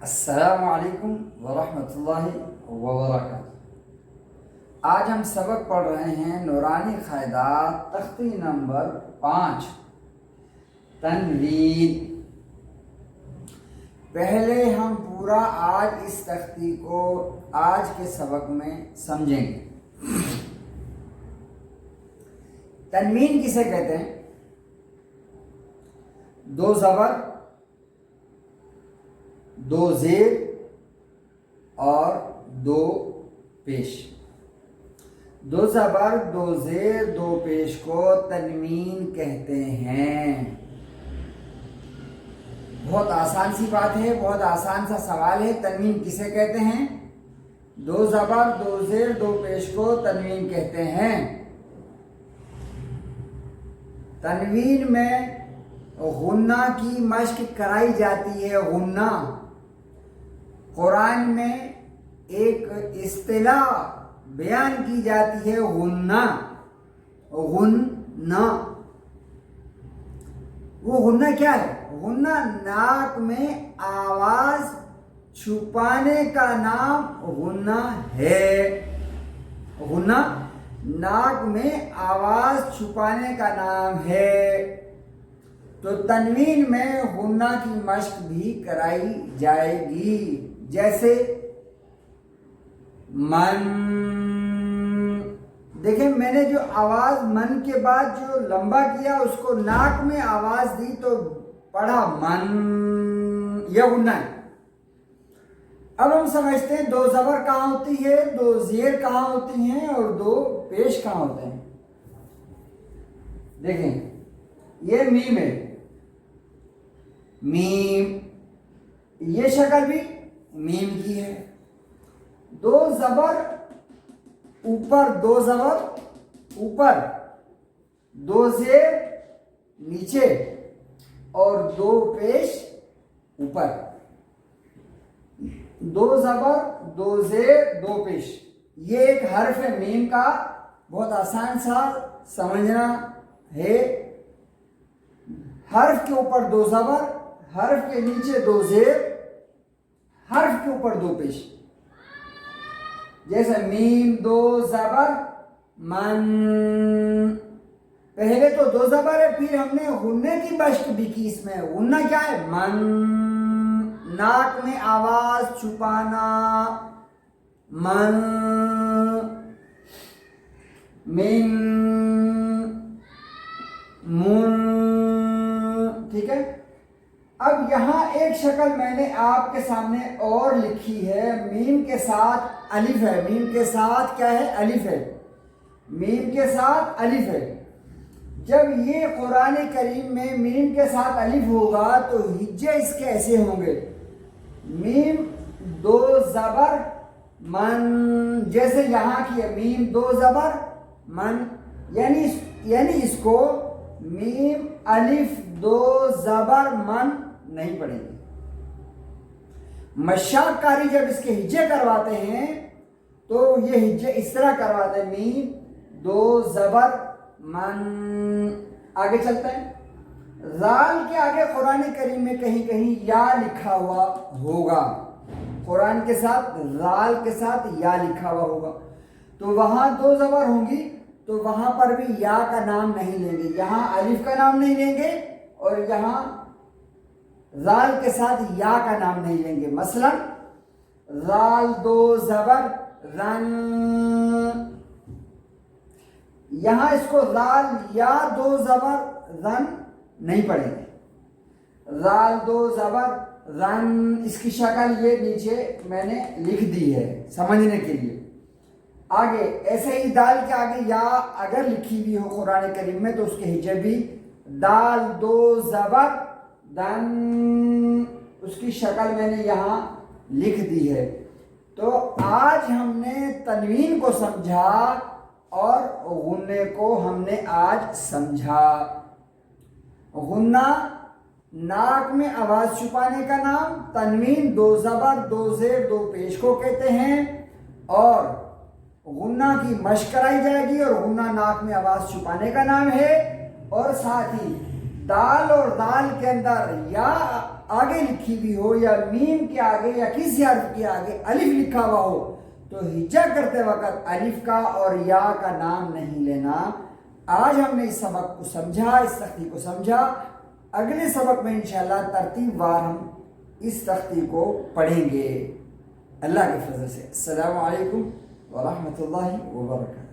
السلام علیکم ورحمۃ اللہ وبرکاتہ۔ آج ہم سبق پڑھ رہے ہیں نورانی قاعدات تختی نمبر 5 تنوین۔ پہلے ہم پورا آج اس تختی کو آج کے سبق میں سمجھیں گے۔ تنوین کسے کہتے ہیں؟ دو زبر، دو زیر اور دو پیش۔ دو زبر، دو زیر، دو پیش کو تنوین کہتے ہیں۔ بہت آسان سی بات ہے، بہت آسان سا سوال ہے۔ تنوین کسے کہتے ہیں؟ دو زبر، دو زیر، دو پیش کو تنوین کہتے ہیں۔ تنوین میں غنہ کی مشق کرائی جاتی ہے۔ غنہ قرآن میں ایک اصطلاح بیان کی جاتی ہے، غنہ۔ غنہ وہ غنہ کیا ہے؟ غنہ ناک میں آواز چھپانے کا نام غنہ ہے۔ غنہ ناک میں آواز چھپانے کا نام ہے۔ تو تنوین میں غنہ کی مشق بھی کرائی جائے گی، جیسے من۔ دیکھیں، میں نے جو آواز من کے بعد جو لمبا کیا اس کو ناک میں آواز دی تو پڑھا من، یہ غنہ ہے۔ اب ہم سمجھتے ہیں دو زبر کہاں ہوتی ہے، دو زیر کہاں ہوتی ہیں اور دو پیش کہاں ہوتے ہیں۔ دیکھیں، یہ میم ہے، میم، یہ شکل بھی میم کی ہے۔ دو زبر اوپر، دو زبر اوپر، دو زیر نیچے اور دو پیش اوپر۔ دو زبر، دو زیر، دو پیش، یہ ایک حرف ہے میم کا۔ بہت آسان سا سمجھنا ہے۔ حرف کے اوپر دو زبر، حرف کے نیچے دو زیر، حرف کے اوپر دو پیش، جیسے میم دو زبر من۔ پہلے تو دو زبر ہے، پھر ہم نے غنہ کی مشق بھی کی اس میں۔ غنہ کیا ہے؟ من، ناک میں آواز چھپانا، من، من، من، ٹھیک ہے۔ اب یہاں ایک شکل میں نے آپ کے سامنے اور لکھی ہے۔ میم کے ساتھ الف ہے، میم کے ساتھ کیا ہے؟ الف ہے، میم کے ساتھ الف ہے۔ جب یہ قرآن کریم میں میم کے ساتھ الف ہوگا تو ہجے اس کے ایسے ہوں گے، میم دو زبر من، جیسے یہاں کی ہے میم دو زبر من، یعنی اس کو میم الف دو زبر من نہیں پڑھیں گے۔ مشاق کاری جب اس کے ہجے کرواتے ہیں تو یہ ہجے اس طرح کرواتے ہیں، میم دو زبر من۔ آگے چلتے ہیں۔ زال کے آگے قرآن کریم میں کہیں کہیں یا لکھا ہوا ہوگا، قرآن کے ساتھ زال کے ساتھ یا لکھا ہوا ہوگا، تو وہاں دو زبر ہوں گی تو وہاں پر بھی یا کا نام نہیں لیں گے، یہاں الف کا نام نہیں لیں گے اور یہاں زال کے ساتھ یا کا نام نہیں لیں گے۔ مثلا زال دو زبر رن، یہاں اس کو زال یا دو زبر رن نہیں پڑھیں گے۔ زال دو زبر رن، اس کی شکل یہ نیچے میں نے لکھ دی ہے سمجھنے کے لیے۔ آگے ایسے ہی دال کے آگے یا اگر لکھی بھی ہو قرآن کریم میں تو اس کے ہجے بھی دال دو زبر دن، اس کی شکل میں نے یہاں لکھ دی ہے۔ تو آج ہم نے تنوین کو سمجھا اور غنہ کو ہم نے آج سمجھا۔ غنہ ناک میں آواز چھپانے کا نام، تنوین دو زبر دو زیر دو پیش کو کہتے ہیں، اور غنہ کی مشق کرائی جائے گی اور غنہ ناک میں آواز چھپانے کا نام ہے۔ اور ساتھ ہی دال اور دال کے اندر یا آگے لکھی ہوئی ہو یا میم کے آگے یا کسی حرف کے آگے الف لکھا ہوا ہو تو ہجا کرتے وقت الف کا اور یا کا نام نہیں لینا. آج ہم نے اس سبق کو سمجھا, اس تختی کو سمجھا. اگلے سبق میں انشاءاللہ ترتیب وار ہم اس تختی کو پڑھیں گے اللہ کے فضل سے. السلام علیکم ورحمۃ اللہ وبرکاتہ.